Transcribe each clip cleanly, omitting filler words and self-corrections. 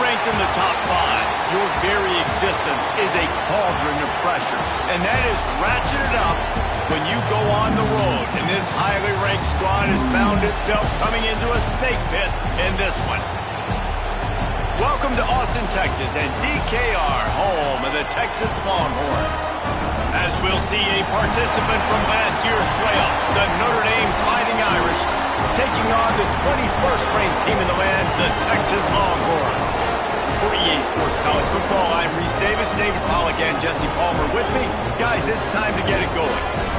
ranked in the top 5, your very existence is a cauldron of pressure. And that is ratcheted up when you go on the road. And this highly ranked squad has found itself coming into a snake pit in this one. Welcome to Austin, Texas, and DKR, home of the Texas Longhorns. As we'll see a participant from last year's playoff, the Notre Dame Fighting Irish, taking on the 21st ranked team in the land, the Texas Longhorns. For EA Sports College Football, I'm Reese Davis, David Pollack, and Jesse Palmer with me. Guys, it's time to get it going.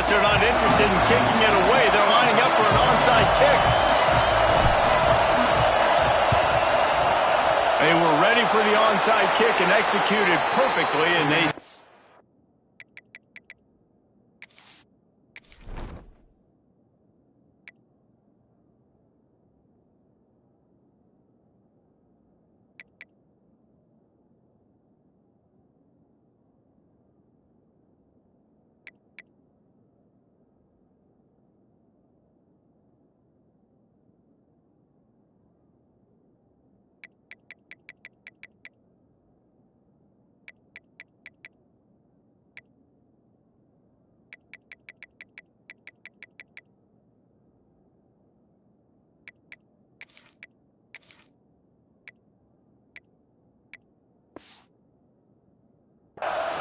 They're not interested in kicking it away. They're lining up for an onside kick. They were ready for the onside kick and executed perfectly, and they...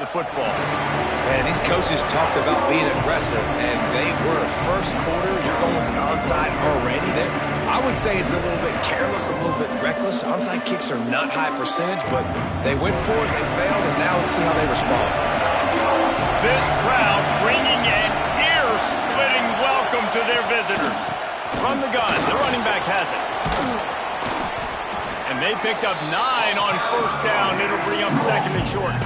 the football. Man, these coaches talked about being aggressive, and they were. First quarter, you're going with the onside already there. I would say it's a little bit careless, a little bit reckless. Onside kicks are not high percentage, but they went for it, they failed, and now let's see how they respond. This crowd bringing an ear-splitting welcome to their visitors. From the gun, the running back has it. And they picked up 9 on first down. It'll bring up second and short.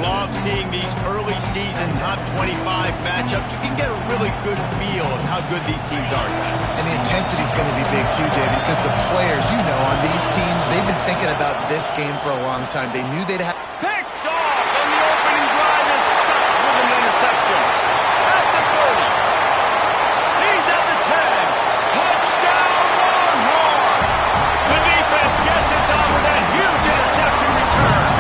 Love seeing these early season top 25 matchups. You can get a really good feel of how good these teams are, guys. And the intensity is going to be big too, David, because the players, you know, on these teams, they've been thinking about this game for a long time. They knew they'd have... Picked off, and the opening drive is stopped with an interception. At the 30. He's at the 10. Touchdown, Longhorns! The defense gets it done with a huge interception return.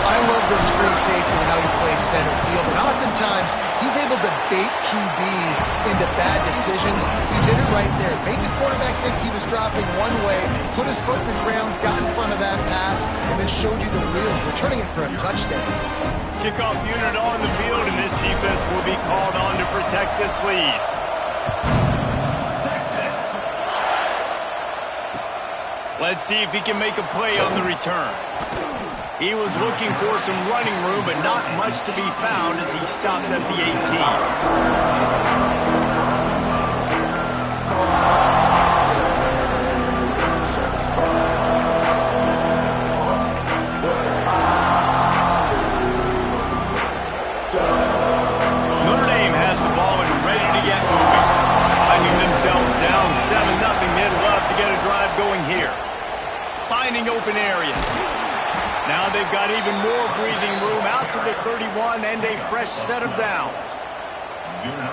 I love this free safety and how he plays center field, and oftentimes he's able to bait QBs into bad decisions. He did it right there. Made the quarterback think he was dropping one way, put his foot in the ground, got in front of that pass, and then showed you the wheels, returning it for a touchdown. Kickoff unit on the field, and this defense will be called on to protect this lead. Let's see if he can make a play on the return. He was looking for some running room, but not much to be found as he stopped at the 18. Notre Dame has the ball and ready to get moving. Finding themselves down 7-0, they'd love to get a drive going here. Finding open areas. Now they've got even more breathing room out to the 31 and a fresh set of downs.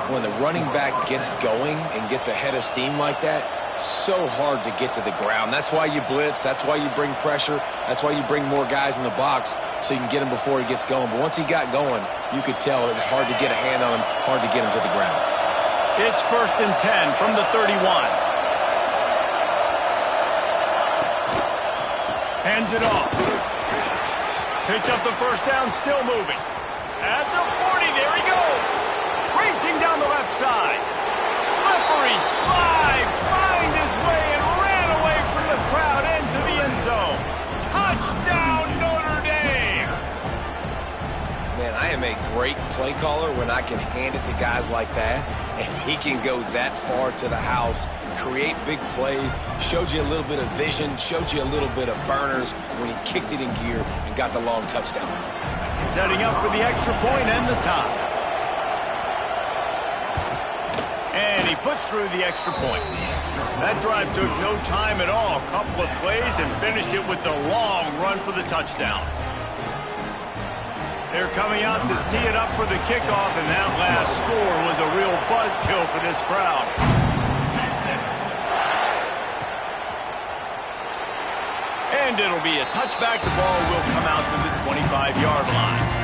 When the running back gets going and gets ahead of steam like that, so hard to get to the ground. That's why you blitz. That's why you bring pressure. That's why you bring more guys in the box so you can get him before he gets going. But once he got going, you could tell it was hard to get a hand on him, hard to get him to the ground. It's 1st and 10 from the 31. Hands it off. Picks up the first down, still moving. At the 40, there he goes. Racing down the left side. Slippery slide. Find his way and ran away from the crowd into the end zone. Touchdown, Notre Dame. Man, I am a great play caller when I can hand it to guys like that, and he can go that far to the house, create big plays, showed you a little bit of vision, showed you a little bit of burners when he kicked it in gear and got the long touchdown. Setting up for the extra point and the tie. And he puts through the extra point. That drive took no time at all. Couple of plays and finished it with the long run for the touchdown. They're coming out to tee it up for the kickoff, and that last score was a real buzzkill for this crowd. And it'll be a touchback. The ball will come out to the 25-yard line.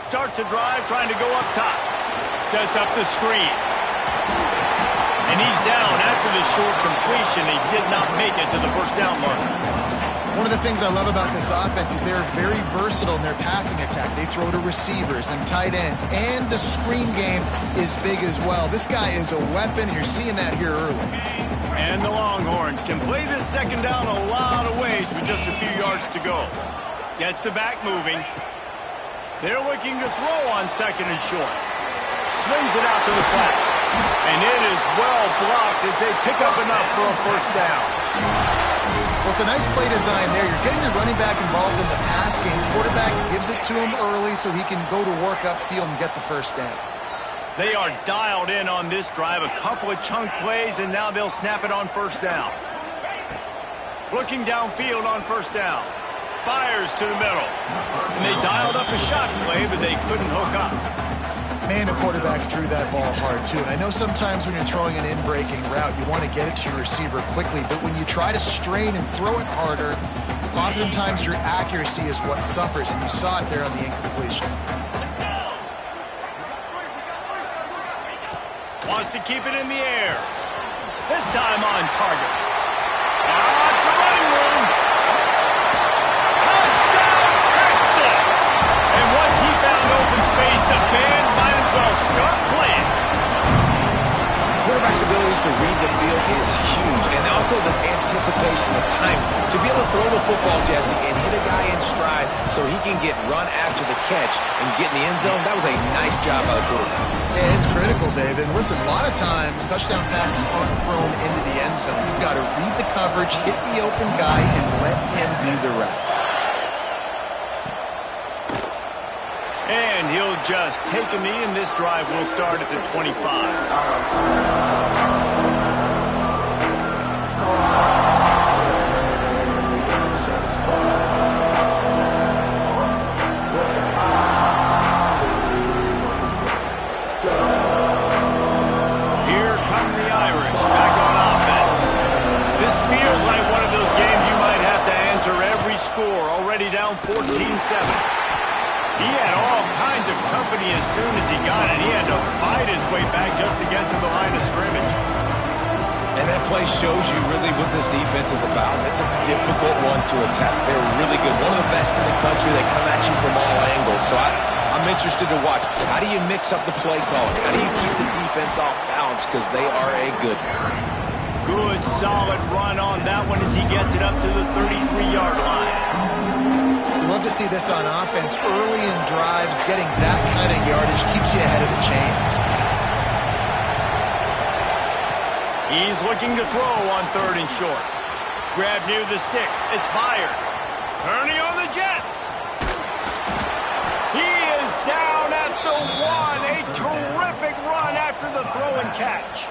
Starts a drive trying to go up top. Sets up the screen. And he's down after the short completion. He did not make it to the first down marker. One of the things I love about this offense is they're very versatile in their passing attack. They throw to receivers and tight ends, and the screen game is big as well. This guy is a weapon, and you're seeing that here early. And the Longhorns can play this second down a lot of ways with just a few yards to go. Gets the back moving. They're looking to throw on second and short. Swings it out to the flat. And it is well blocked as they pick up enough for a first down. Well, it's a nice play design there. You're getting the running back involved in the pass game. Quarterback gives it to him early so he can go to work upfield and get the first down. They are dialed in on this drive. A couple of chunk plays, and now they'll snap it on first down. Looking downfield on first down. Fires to the middle. And they dialed up a shot play, but they couldn't hook up. Man, the quarterback threw that ball hard, too. And I know sometimes when you're throwing an in-breaking route, you want to get it to your receiver quickly. But when you try to strain and throw it harder, oftentimes your accuracy is what suffers. And you saw it there on the incompletion. Wants to keep it in the air. This time on target. It's a running room. And once he found open space, the band might as well start playing. Quarterback's ability to read the field is huge, and also the anticipation, the time to be able to throw the football, Jesse, and hit a guy in stride so he can get run after the catch and get in the end zone. That was a nice job by the quarterback. Yeah, it's critical, David. Listen, a lot of times touchdown passes aren't thrown into the end zone. You've got to read the coverage, hit the open guy, and let him do the rest. And he'll just take a knee, and this drive will start at the 25. Here come the Irish, back on offense. This feels like one of those games you might have to answer every score, already down 14-7. He had all kinds of company as soon as he got it. He had to fight his way back just to get to the line of scrimmage. And that play shows you really what this defense is about. It's a difficult one to attack. They're really good. One of the best in the country. They come at you from all angles. So I'm interested to watch. How do you mix up the play calling? How do you keep the defense off balance? Because they are a good one. Good, solid run on that one as he gets it up to the 33-yard line. Love to see this on offense. Early in drives, getting that kind of yardage keeps you ahead of the chains. He's looking to throw on third and short. Grab near the sticks. It's fired. Turning on the Jets. He is down at the 1. A terrific run after the throw and catch.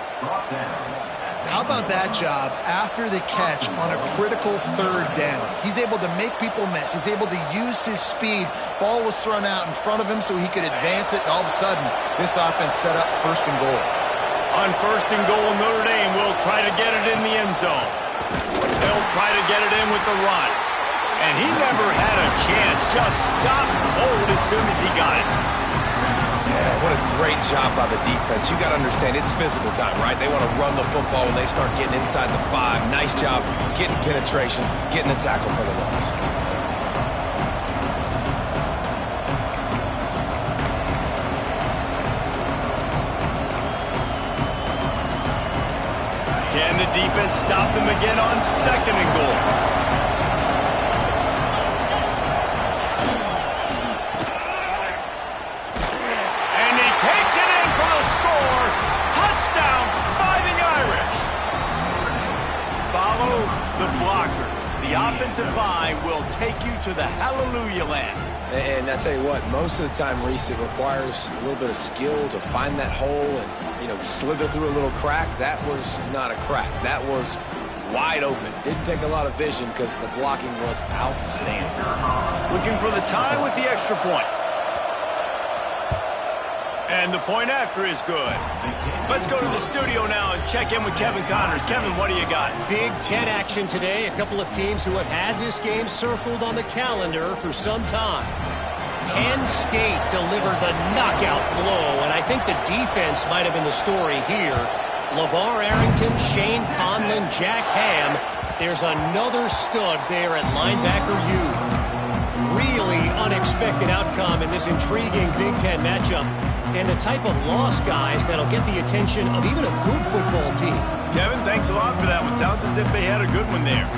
How about that job after the catch on a critical third down? He's able to make people miss. He's able to use his speed. Ball was thrown out in front of him so he could advance it, and all of a sudden, this offense set up first and goal. On first and goal, Notre Dame will try to get it in the end zone. They'll try to get it in with the run. And he never had a chance. Just stopped cold as soon as he got it. Yeah, what a great job by the defense. You got to understand, it's physical time, right? They want to run the football when they start getting inside the 5. Nice job getting penetration, getting the tackle for the loss. defense stopped them again on 2nd and goal. And he takes it in for the score. Touchdown, Fighting Irish. Follow the blockers. The offensive line will take you to the hallelujah land. And I tell you what, most of the time, Reese, it requires a little bit of skill to find that hole and, slither through a little crack. That was not a crack. That was wide open. Didn't take a lot of vision because the blocking was outstanding. Looking for the tie with the extra point. And the point after is good. Let's go to the studio now and check in with Kevin Connors. Kevin, what do you got? Big Ten action today. A couple of teams who have had this game circled on the calendar for some time. Penn State delivered the knockout blow, and I think the defense might have been the story here. LeVar Arrington, Shane Conlon, Jack Ham. There's another stud there at linebacker U. Really unexpected outcome in this intriguing Big Ten matchup, and the type of loss, guys, that'll get the attention of even a good football team. Kevin, thanks a lot for that one. Sounds as if they had a good one there.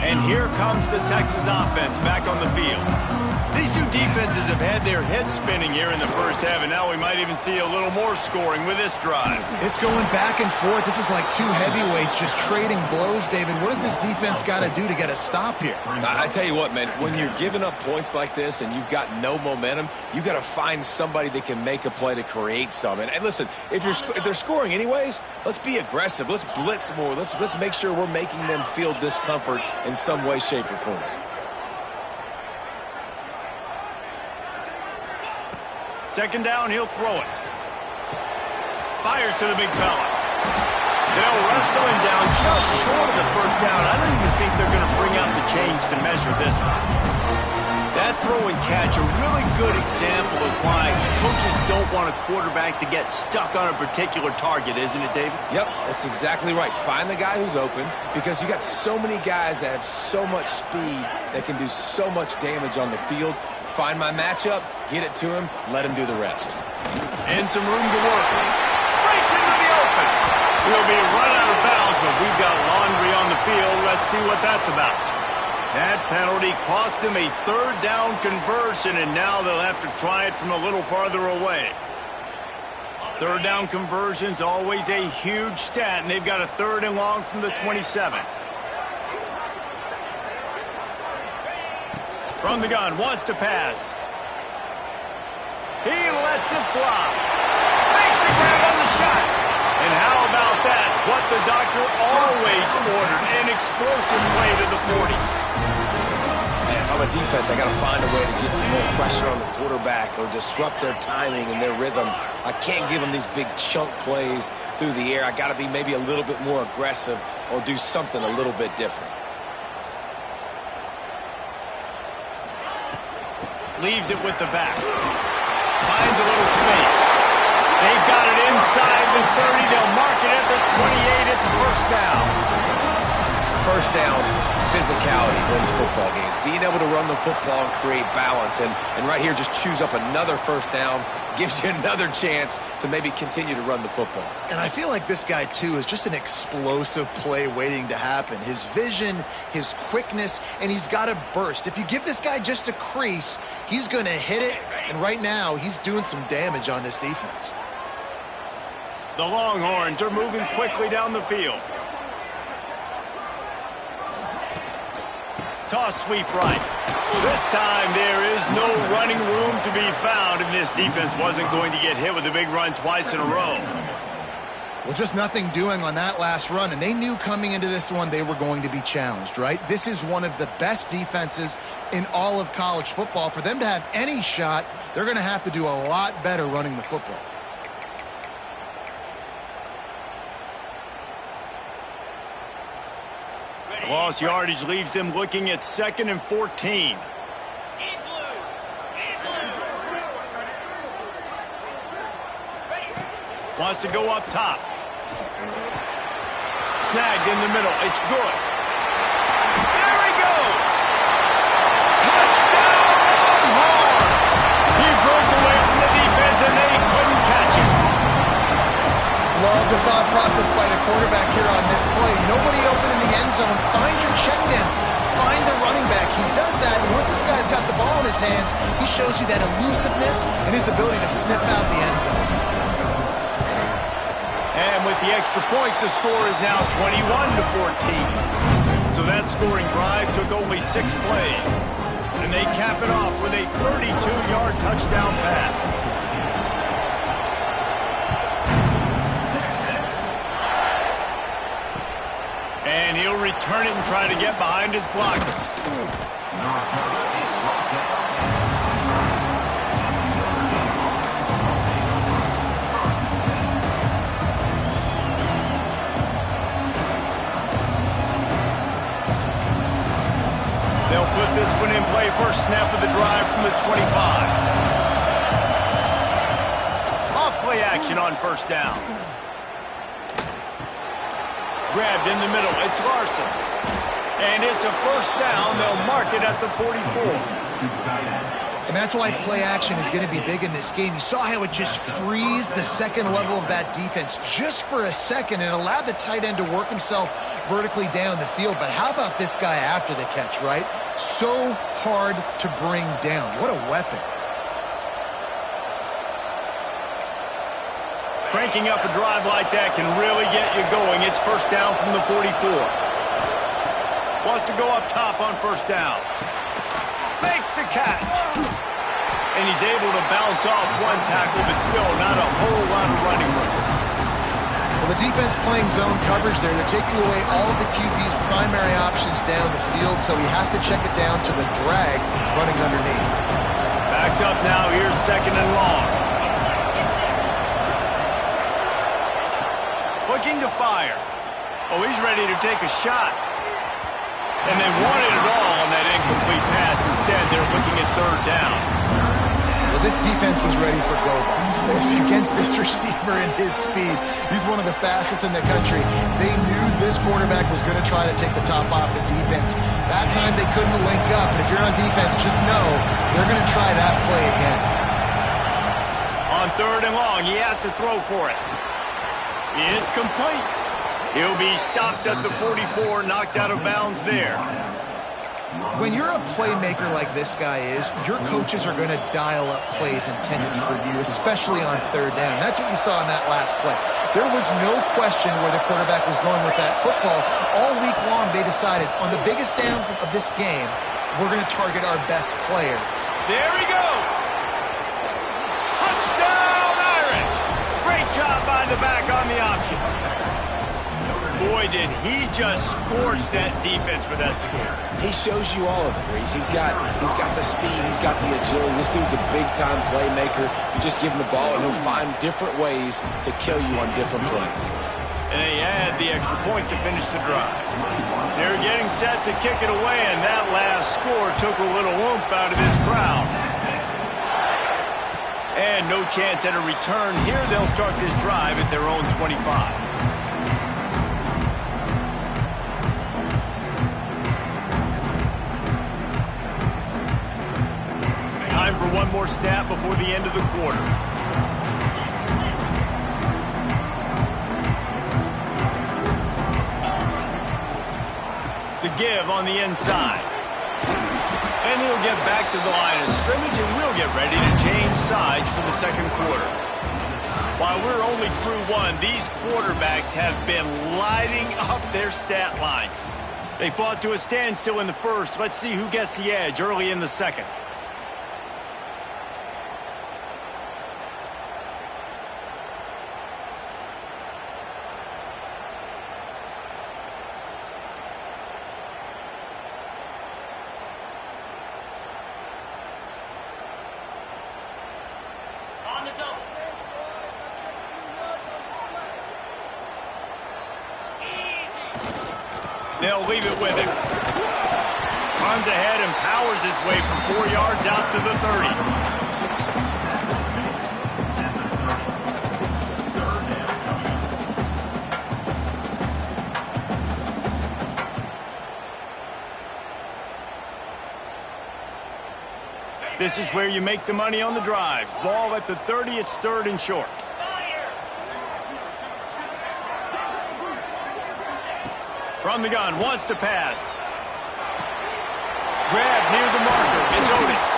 And here comes the Texas offense back on the field. These two defenses have had their heads spinning here in the first half, and now we might even see a little more scoring with this drive. It's going back and forth. This is like two heavyweights just trading blows, David. What does this defense got to do to get a stop here? I tell you what, man, when you're giving up points like this and you've got no momentum, you got to find somebody that can make a play to create some. And listen, if they're scoring anyways, let's be aggressive. Let's blitz more. Let's make sure we're making them feel discomfort in some way, shape, or form. Second down, he'll throw it. Fires to the big fella. They'll wrestle him down just short of the first down. I don't even think they're going to bring out the chains to measure this one. That throw and catch, a really good example of why coaches don't want a quarterback to get stuck on a particular target, isn't it, David? Yep, that's exactly right. Find the guy who's open, because you got so many guys that have so much speed that can do so much damage on the field. Find my matchup, get it to him, let him do the rest. And some room to work. Breaks into the open. He'll be run out of bounds, but we've got laundry on the field. Let's see what that's about. That penalty cost them a third down conversion, and now they'll have to try it from a little farther away. Third down conversion's always a huge stat, and they've got a 3rd and long from the 27. From the gun, wants to pass. He lets it fly. Makes the grab on the shot. And how about that? What the doctor always ordered, an explosive play to the 40. Man, if I'm a defense, I got to find a way to get some more pressure on the quarterback or disrupt their timing and their rhythm. I can't give them these big chunk plays through the air. I got to be maybe a little bit more aggressive or do something a little bit different. Leaves it with the back. Finds a little space. They've got it inside the 30. They'll mark it at the 28. It's first down. First down, physicality wins football games. Being able to run the football and create balance. And right here, just choose up another first down. Gives you another chance to maybe continue to run the football. And I feel like this guy, too, is just an explosive play waiting to happen. His vision, his quickness, and he's got a burst. If you give this guy just a crease, he's going to hit it. And right now, he's doing some damage on this defense. The Longhorns are moving quickly down the field. Toss sweep right. This time there is no running room to be found, and this defense wasn't going to get hit with a big run twice in a row. Well, just nothing doing on that last run, and they knew coming into this one they were going to be challenged, right? This is one of the best defenses in all of college football. For them to have any shot, they're going to have to do a lot better running the football. Lost yardage leaves them looking at 2nd and 14. Wants to go up top. Snagged in the middle. It's good. There he goes. Touchdown, Longhorns! the thought process by the quarterback here on this play. Nobody open in the end zone. Find your check down. Find the running back. He does that, and once this guy's got the ball in his hands, he shows you that elusiveness and his ability to sniff out the end zone. And with the extra point, the score is now 21-14. So that scoring drive took only 6 plays. And they cap it off with a 32-yard touchdown pass. And he'll return it and try to get behind his blockers. They'll put this one in play. First snap of the drive from the 25. Off play action on first down. Grabbed in the middle. It's Larson. And it's a first down. They'll mark it at the 44. And that's why play action is going to be big in this game. You saw how it just frees the second level of that defense just for a second and allowed the tight end to work himself vertically down the field. But how about this guy after the catch, right? So hard to bring down. What a weapon. Cranking up a drive like that can really get you going. It's first down from the 44. Wants to go up top on first down. Makes the catch. And he's able to bounce off one tackle, but still not a whole lot of running room. Well, the defense playing zone coverage there. They're taking away all of the QB's primary options down the field, so he has to check it down to the drag running underneath. Backed up now. Here's second and long. Looking to fire. Oh, he's ready to take a shot. And they wanted it all on that incomplete pass. Instead, they're looking at third down. Well, this defense was ready for go balls. Against this receiver and his speed, he's one of the fastest in the country. They knew this quarterback was going to try to take the top off the defense. That time they couldn't link up. And if you're on defense, just know they're going to try that play again. On third and long, he has to throw for it. It's complete. He'll be stopped at the 44, knocked out of bounds there. When you're a playmaker like this guy is, your coaches are going to dial up plays intended for you, especially on third down. That's what you saw in that last play. There was no question where the quarterback was going with that football. All week long, they decided on the biggest downs of this game, we're going to target our best player. There he goes. Touchdown, Irish. Great job by the back on the option. Boy, did he just scorch that defense with that score. He shows you all of it, Reese. He's got the speed, he's got the agility. This dude's a big-time playmaker. You just give him the ball, and he'll find different ways to kill you on different plays. And they add the extra point to finish the drive. They're getting set to kick it away, and that last score took a little oomph out of this crowd. And no chance at a return here. They'll start this drive at their own 25. Time for one more snap before the end of the quarter. The give on the inside. And he'll get back to the line of scrimmage, and we'll get ready to change sides for the second quarter. While we're only through one, these quarterbacks have been lighting up their stat line. They fought to a standstill in the first. Let's see who gets the edge early in the second. They'll leave it with him. Runs ahead and powers his way for 4 yards out to the 30. This is where you make the money on the drives. Ball at the 30, it's third and short. From the gun, wants to pass. Grab near the marker. It's Otis.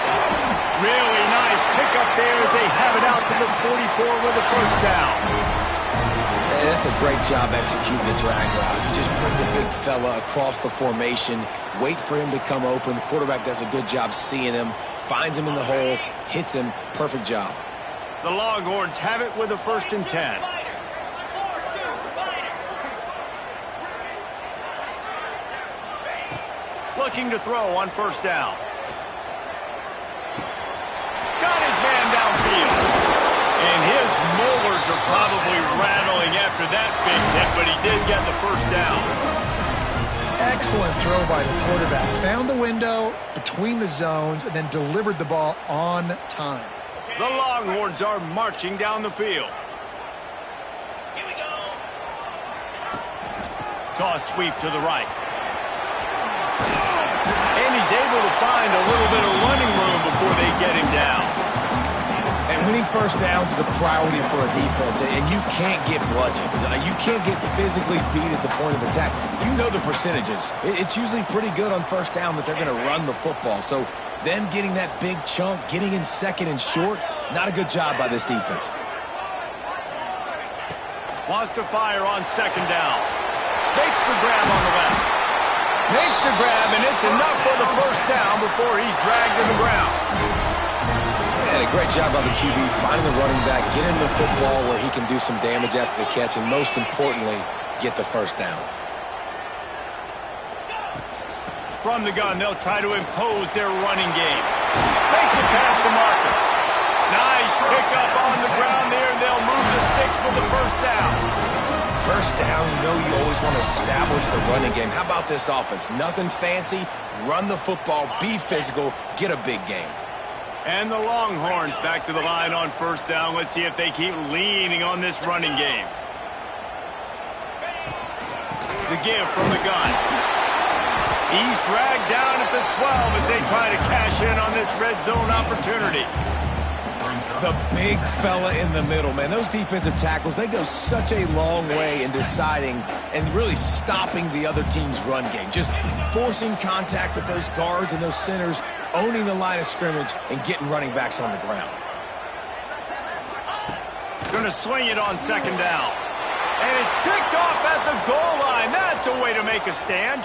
Really nice pickup there as they have it out to the 44 with a first down. And that's a great job executing the drag route. You just bring the big fella across the formation, wait for him to come open. The quarterback does a good job seeing him, finds him in the hole, hits him. Perfect job. The Longhorns have it with a 1st and 10. Looking to throw on 1st down. Got his man downfield. And his molars are probably rattling after that big hit, but he did get the 1st down. Excellent throw by the quarterback. Found the window between the zones and then delivered the ball on time. The Longhorns are marching down the field. Here we go. Toss sweep to the right. And he's able to find a little bit of running room before they get him down. And winning 1st downs is a priority for a defense, and you can't get bludgeoned. You can't get physically beat at the point of attack. You know the percentages. It's usually pretty good on 1st down that they're going to run the football. So them getting that big chunk, getting in 2nd and short, not a good job by this defense. Wants to fire on 2nd down. Makes the grab on the left. Makes the grab, and it's enough for the 1st down before he's dragged to the ground. And a great job by the QB, finding the running back, get him the football where he can do some damage after the catch, and most importantly, get the 1st down. From the gun, they'll try to impose their running game. Makes it past the marker. Nice pickup on the ground there, and they'll move the sticks for the 1st down. 1st down, you know you always want to establish the running game. How about this offense? Nothing fancy. Run the football, be physical, get a big gain. And the Longhorns back to the line on 1st down. Let's see if they keep leaning on this running game. The give from the gun. He's dragged down at the 12 as they try to cash in on this red zone opportunity. The big fella in the middle, man. Those defensive tackles, they go such a long way in deciding and really stopping the other team's run game. Just forcing contact with those guards and those centers, owning the line of scrimmage, and getting running backs on the ground. Going to swing it on 2nd down. And it's picked off at the goal line. That's a way to make a stand.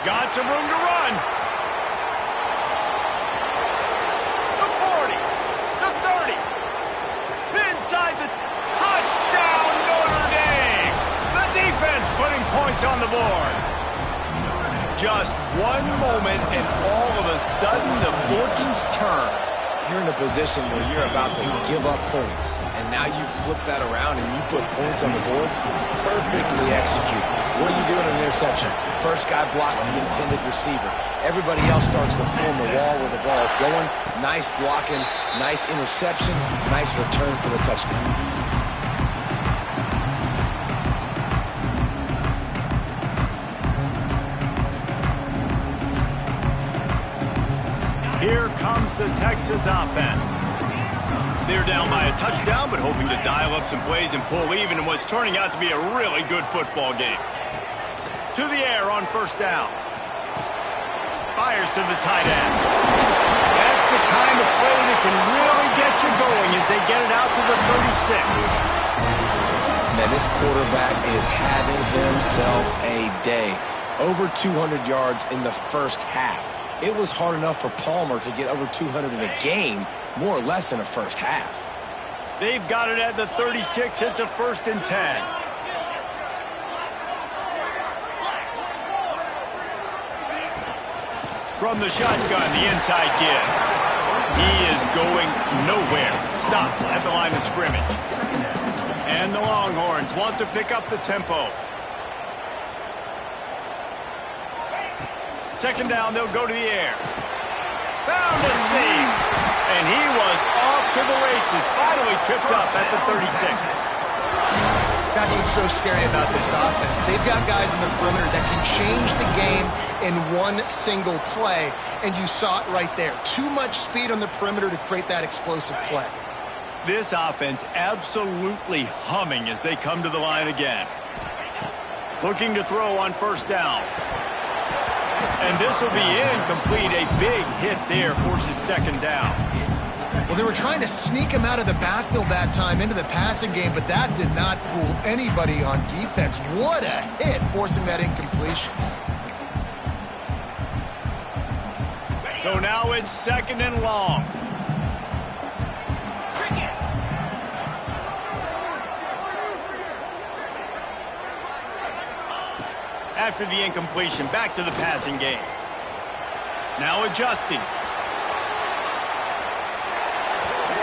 Got some room to run. The 40. The 30. Inside the touchdown, Notre Dame. The defense putting points on the board. Just one moment, and all of a sudden, the fortunes turn. You're in a position where you're about to give up points, and now you flip that around and you put points on the board. Perfectly executed. What do you do in an interception? First guy blocks the intended receiver. Everybody else starts to form the wall where the ball's going. Nice blocking, nice interception, nice return for the touchdown. Here comes the Texas offense. They're down by a touchdown, but hoping to dial up some plays and pull even in what's turning out to be a really good football game. To the air on 1st down. Fires to the tight end. That's the kind of play that can really get you going as they get it out to the 36. Man, this quarterback is having himself a day. Over 200 yards in the 1st half. It was hard enough for Palmer to get over 200 in a game, more or less in a 1st half. They've got it at the 36. It's a 1st and 10. From the shotgun, the inside give. He is going nowhere. Stopped at the line of scrimmage. And the Longhorns want to pick up the tempo. 2nd down, they'll go to the air. Found a seam. And he was off to the races. Finally tripped up at the 36. That's what's so scary about this offense. They've got guys in the perimeter that can change the game in one single play, and you saw it right there. Too much speed on the perimeter to create that explosive play. This offense absolutely humming as they come to the line again. Looking to throw on first down. And this will be incomplete. A big hit there forces second down. Well, they were trying to sneak him out of the backfield that time into the passing game, but that did not fool anybody on defense. What a hit, forcing that incompletion. So now it's second and long. After the incompletion, back to the passing game. Now adjusting.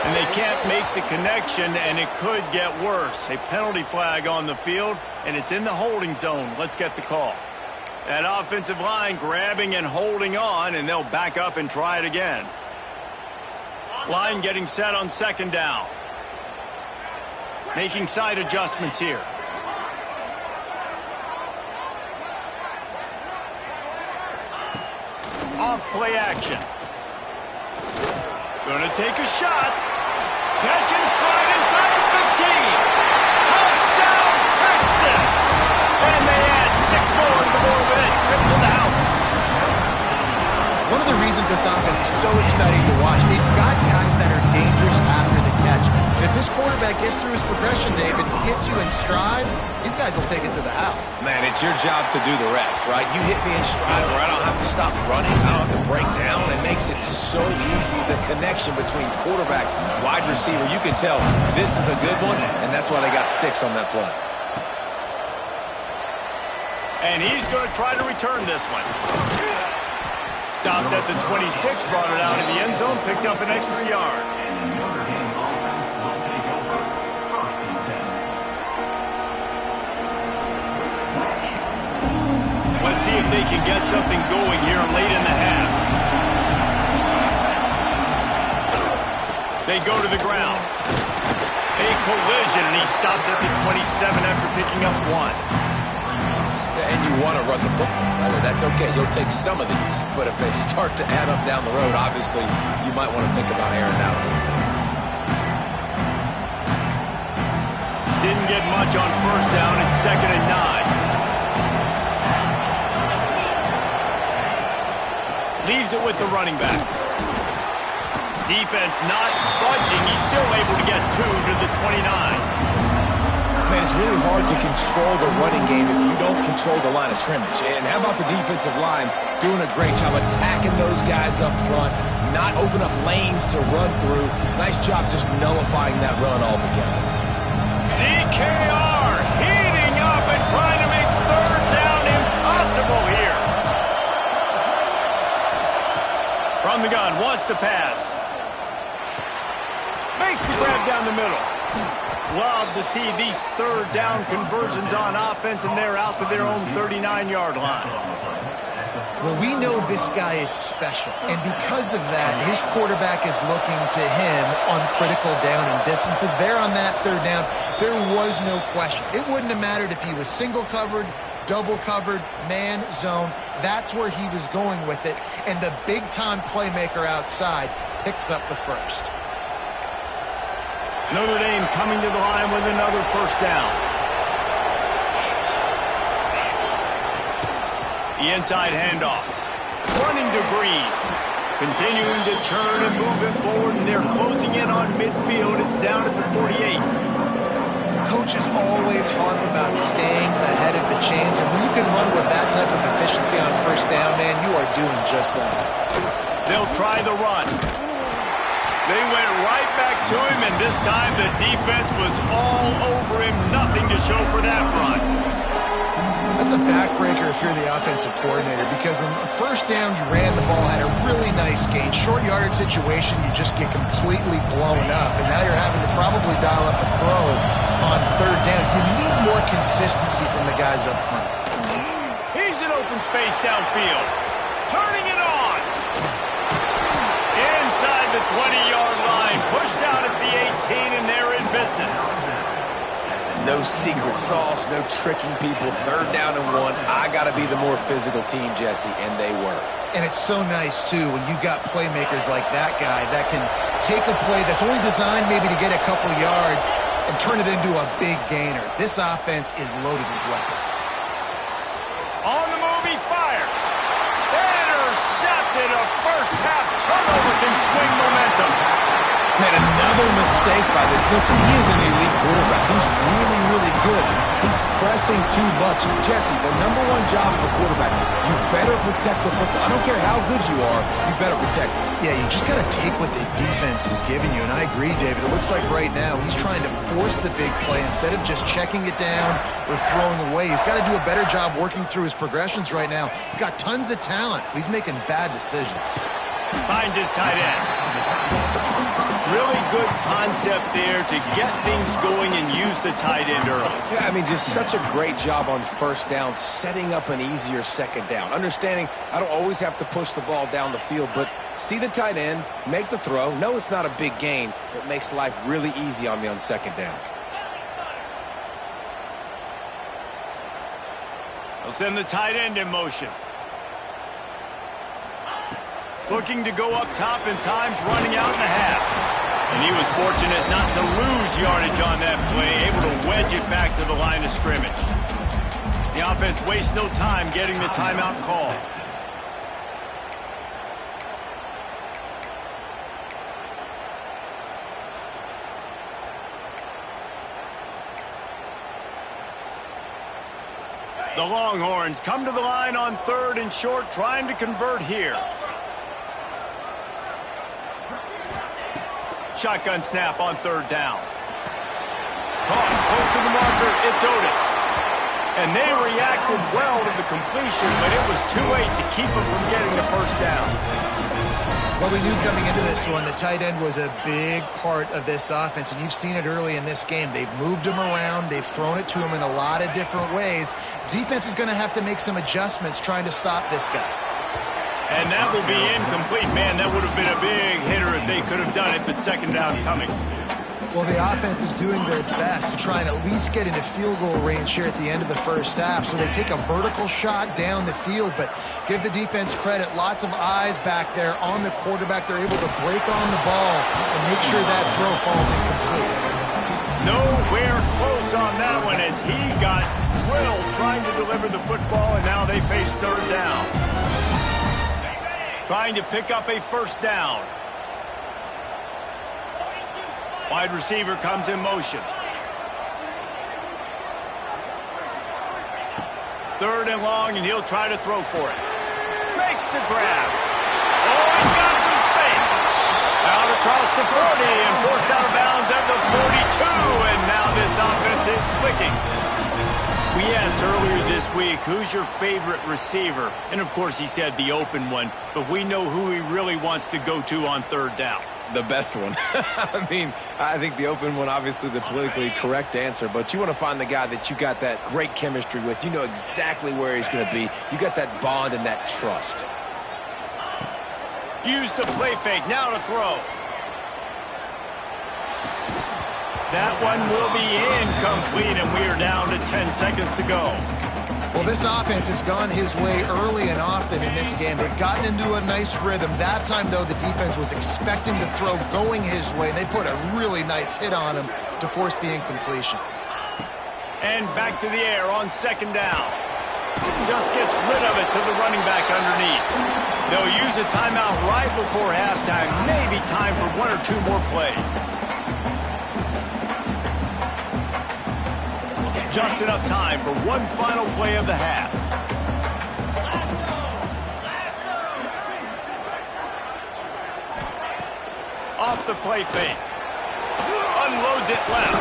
And they can't make the connection, and it could get worse. A penalty flag on the field, and it's in the holding zone. Let's get the call. That offensive line grabbing and holding on, and they'll back up and try it again. Line getting set on second down. Making side adjustments here. Off play action. Gonna take a shot. Catch and stride inside the 15. Touchdown, Texans! And they add 6 more to the board with a trip to the house. One of the reasons this offense is so exciting to watch, they've got guys that are dangerous after the catch. And if this quarterback gets through his progression, David, hits you in stride, these guys will take it to the house. Man, it's your job to do the rest, right? You hit me in stride where I don't have to stop running. I don't have to break down. It makes it so easy. The connection between quarterback, wide receiver, you can tell this is a good one, and that's why they got 6 on that play. And he's going to try to return this one. Stopped at the 26, brought it out of the end zone, picked up an extra yard. Let's see if they can get something going here late in the half. They go to the ground. A collision, and he stopped at the 27 after picking up 1. And you want to run the football. That's okay. You'll take some of these. But if they start to add up down the road, obviously, you might want to think about airing out a little bit. Didn't get much on first down. It's second and 9. Leaves it with the running back. Defense not budging. He's still able to get 2 to the 29. Man, it's really hard to control the running game if you don't control the line of scrimmage. And how about the defensive line doing a great job attacking those guys up front, not open up lanes to run through. Nice job just nullifying that run altogether. DKR heating up and trying to make third down impossible here. From the gun, wants to pass. Makes the grab down the middle. Love to see these third down conversions on offense, and they're out to their own 39-yard line. Well, we know this guy is special, and because of that, his quarterback is looking to him on critical down and distances. There on that third down, there was no question. It wouldn't have mattered if he was single covered, double covered, man, zone. That's where he was going with it, and the big-time playmaker outside picks up the first. Notre Dame coming to the line with another first down. The inside handoff. Running to Green. Continuing to turn and move it forward, and they're closing in on midfield. It's down at the 48. Coaches always harp about staying ahead of the chains, and when you can run with that type of efficiency on first down, man, you are doing just that. They'll try the run. They went right back to him, and this time the defense was all over him. Nothing to show for that run. That's a backbreaker if you're the offensive coordinator, because on first down, you ran the ball, had a really nice gain. Short yardage situation, you just get completely blown up, and now you're having to probably dial up a throw on third down. You need more consistency from the guys up front. He's in open space downfield. Turning it on. Inside the 20-yard line. Pushed out at the 18, and they're in business. No secret sauce, no tricking people. Third down and 1. I got to be the more physical team, Jesse, and they were. And it's so nice, too, when you've got playmakers like that guy that can take a play that's only designed maybe to get a couple yards and turn it into a big gainer. This offense is loaded with weapons. Man, another mistake by this. Listen, he is an elite quarterback. He's really, really good. He's pressing too much. Jesse, the #1 job of a quarterback, you better protect the football. I don't care how good you are, you better protect it. Yeah, you just got to take what the defense is giving you, and I agree, David. It looks like right now he's trying to force the big play instead of just checking it down or throwing away. He's got to do a better job working through his progressions right now. He's got tons of talent, but he's making bad decisions. Finds his tight end. Really good concept there to get things going and use the tight end early. Yeah, I mean, just such a great job on first down, setting up an easier second down. Understanding I don't always have to push the ball down the field, but see the tight end, make the throw. No, it's not a big gain. It makes life really easy on me on second down. They'll send the tight end in motion. Looking to go up top in times, running out in the half. And he was fortunate not to lose yardage on that play, able to wedge it back to the line of scrimmage. The offense wastes no time getting the timeout call. The Longhorns come to the line on 3rd and short, trying to convert here. Shotgun snap on 3rd down. Caught close to the marker, it's Otis. And they reacted well to the completion, but it was too late to keep them from getting the first down. Well, we knew coming into this one, the tight end was a big part of this offense, and you've seen it early in this game. They've moved him around. They've thrown it to him in a lot of different ways. Defense is going to have to make some adjustments trying to stop this guy. And that will be incomplete. Man, that would have been a big hitter if they could have done it, but second down coming. Well, the offense is doing their best to try and at least get into field goal range here at the end of the first half. So they take a vertical shot down the field, but give the defense credit. Lots of eyes back there on the quarterback. They're able to break on the ball and make sure that throw falls incomplete. Nowhere close on that one as he got drilled trying to deliver the football, and now they face 3rd down. Trying to pick up a first down. Wide receiver comes in motion. 3rd and long, and he'll try to throw for it. Makes the grab. Oh, he's got some space. Out across the 40 and forced out of bounds at the 42, and now this offense is clicking. We asked earlier this week, who's your favorite receiver? And, of course, he said the open one, but we know who he really wants to go to on 3rd down. The best one. I mean, I think the open one, obviously the politically correct answer, but you want to find the guy that you got that great chemistry with. You know exactly where he's going to be. You got that bond and that trust. Use the play fake, now to throw. That one will be incomplete, and we are down to 10 seconds to go. Well, this offense has gone his way early and often in this game. They've gotten into a nice rhythm. That time, though, the defense was expecting the throw going his way, and they put a really nice hit on him to force the incompletion. And back to the air on 2nd down. Just gets rid of it to the running back underneath. They'll use a timeout right before halftime. Maybe time for 1 or 2 more plays. Just enough time for one final play of the half. Off the play fake. Unloads it left.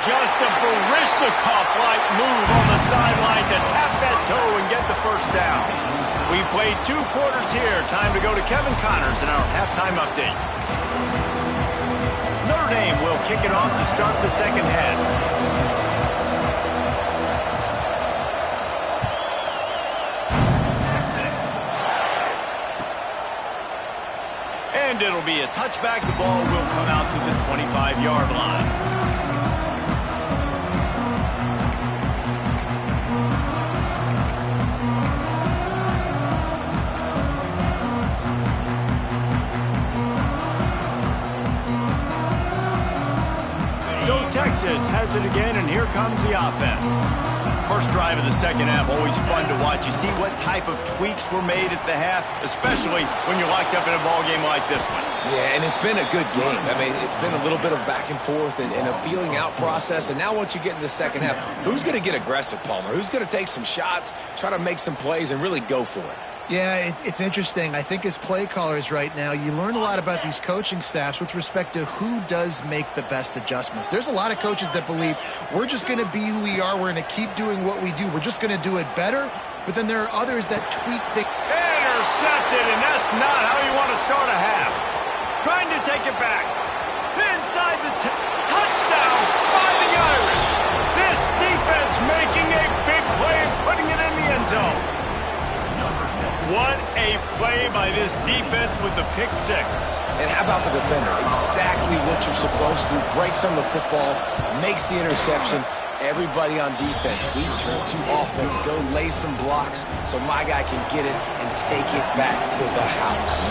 Just a Baryshnikov-like move on the sideline to tap that toe and get the first down. We played 2 quarters here. Time to go to Kevin Connors in our halftime update. Notre Dame will kick it off to start the second half. And it'll be a touchback. The ball will come out to the 25-yard line. So Texas has it again, and here comes the offense. First drive of the second half, always fun to watch. You see what type of tweaks were made at the half, especially when you're locked up in a ball game like this one. Yeah, and it's been a good game. I mean, it's been a little bit of back and forth and a feeling out process. And now once you get in the second half, who's going to get aggressive, Palmer? Who's going to take some shots, try to make some plays, and really go for it? Yeah, it's interesting. I think as play callers right now, you learn a lot about these coaching staffs with respect to who does make the best adjustments. There's a lot of coaches that believe we're just going to be who we are. We're going to keep doing what we do. We're just going to do it better. But then there are others that tweak things. Intercepted, and that's not how you want to start a half. Trying to take it back. Inside the touchdown by the Irish. This defense making a big play and putting it in the end zone. What a play by this defense with the pick six. And how about the defender? Exactly what you're supposed to. Breaks on the football, makes the interception. Everybody on defense, we turn to offense, go lay some blocks so my guy can get it and take it back to the house.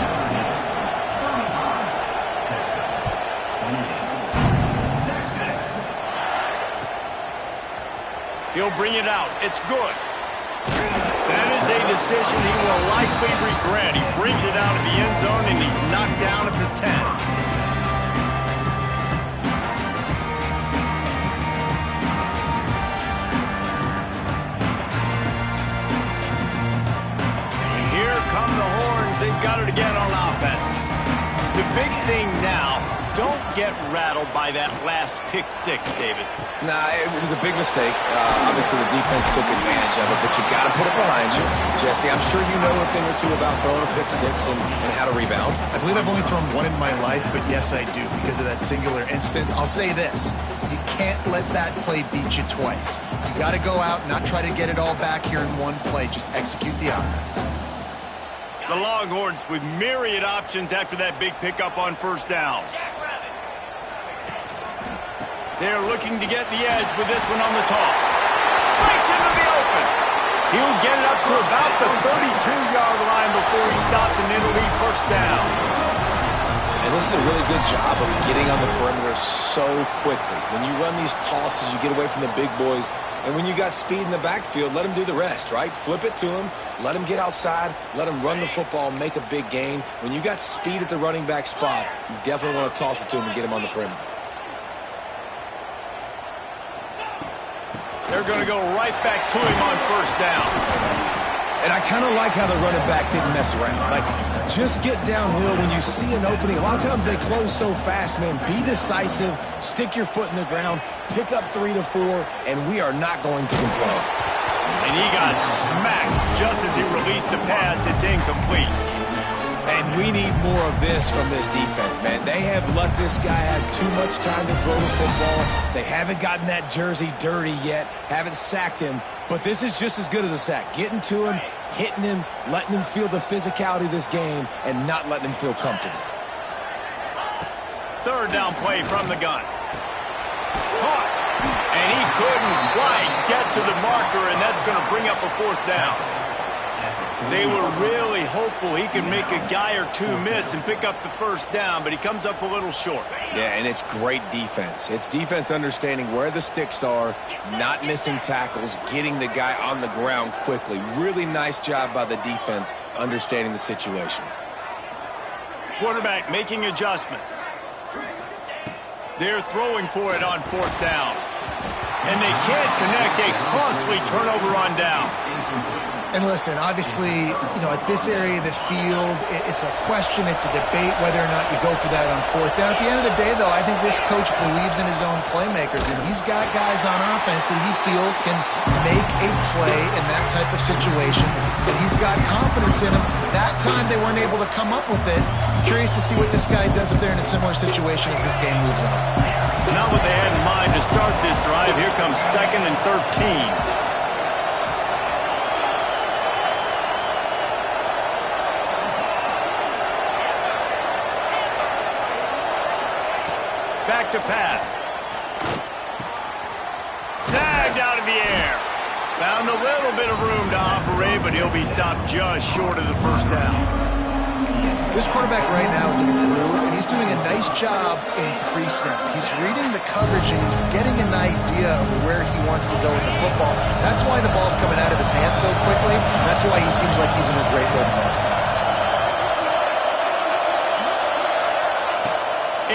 He'll bring it out. It's good. That is a decision he will likely regret. He brings it out of the end zone, and he's knocked down at the 10. And here come the horns. They've got it again on offense. The big thing now, don't get rattled by that last pick six, David. Nah, it was a big mistake. Obviously, the defense took advantage of it, but you got to put it behind you. Jesse, I'm sure you know a thing or two about throwing a pick six and how to rebound. I believe I've only thrown one in my life, but yes, I do because of that singular instance. I'll say this. You can't let that play beat you twice. You got to go out, not try to get it all back here in one play. Just execute the offense. The Longhorns with myriad options after that big pickup on first down. They're looking to get the edge with this one on the toss. Breaks into the open. He'll get it up to about the 32-yard line before he stopped, and it'll be first down. And this is a really good job of getting on the perimeter so quickly. When you run these tosses, you get away from the big boys. And when you got speed in the backfield, let them do the rest, right? Flip it to them, let them get outside, let them run the football, make a big gain. When you got speed at the running back spot, you definitely want to toss it to them and get them on the perimeter. They're going to go right back to him on first down. And I kind of like how the running back didn't mess around. Like, just get downhill when you see an opening. A lot of times they close so fast, man. Be decisive, stick your foot in the ground, pick up 3 to 4, and we are not going to complain. And he got smacked just as he released the pass. It's incomplete. And we need more of this from this defense, man. They have let this guy have too much time to throw the football. They haven't gotten that jersey dirty yet, haven't sacked him. But this is just as good as a sack. Getting to him, hitting him, letting him feel the physicality of this game, and not letting him feel comfortable. Third down play from the gun. Caught. And he couldn't quite get to the marker, and that's going to bring up a fourth down. They were really hopeful he could make a guy or two miss and pick up the first down, but he comes up a little short. Yeah, and it's great defense. It's defense understanding where the sticks are, not missing tackles, getting the guy on the ground quickly. Really nice job by the defense understanding the situation. Quarterback making adjustments. They're throwing for it on fourth down. And they can't connect. A costly turnover on down. And listen, obviously, at this area of the field, it's a question, it's a debate whether or not you go for that on fourth down. At the end of the day, though, I think this coach believes in his own playmakers, and he's got guys on offense that he feels can make a play in that type of situation, and he's got confidence in them. That time they weren't able to come up with it. I'm curious to see what this guy does if they're in a similar situation as this game moves on. Not what they had in mind to start this drive. Here comes 2nd and 13. Back to pass. Snagged out of the air. Found a little bit of room to operate, but he'll be stopped just short of the first down. This quarterback right now is in a groove, and he's doing a nice job in pre-snap. He's reading the coverage, and he's getting an idea of where he wants to go with the football. That's why the ball's coming out of his hands so quickly. That's why he seems like he's in a great rhythm.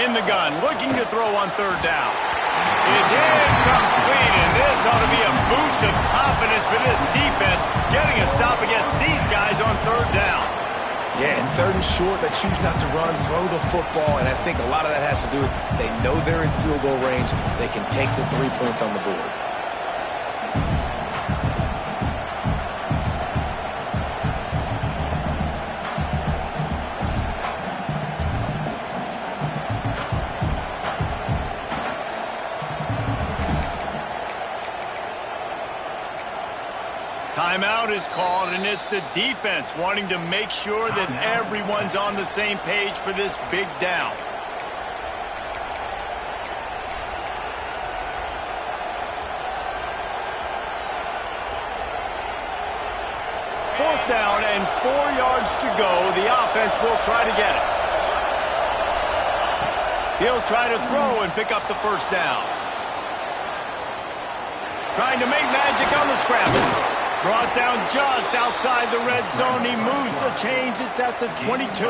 In the gun, looking to throw on third down. It's incomplete, and this ought to be a boost of confidence for this defense, getting a stop against these guys on third down. Yeah, and third and short, they choose not to run, throw the football, and I think a lot of that has to do with they know they're in field goal range. They can take the 3 points on the board. Timeout is called, and it's the defense wanting to make sure that everyone's on the same page for this big down. Fourth down and 4 yards to go. The offense will try to get it. He'll try to throw and pick up the first down. Trying to make magic on the scramble. Brought down just outside the red zone. He moves the chains. It's at the 22.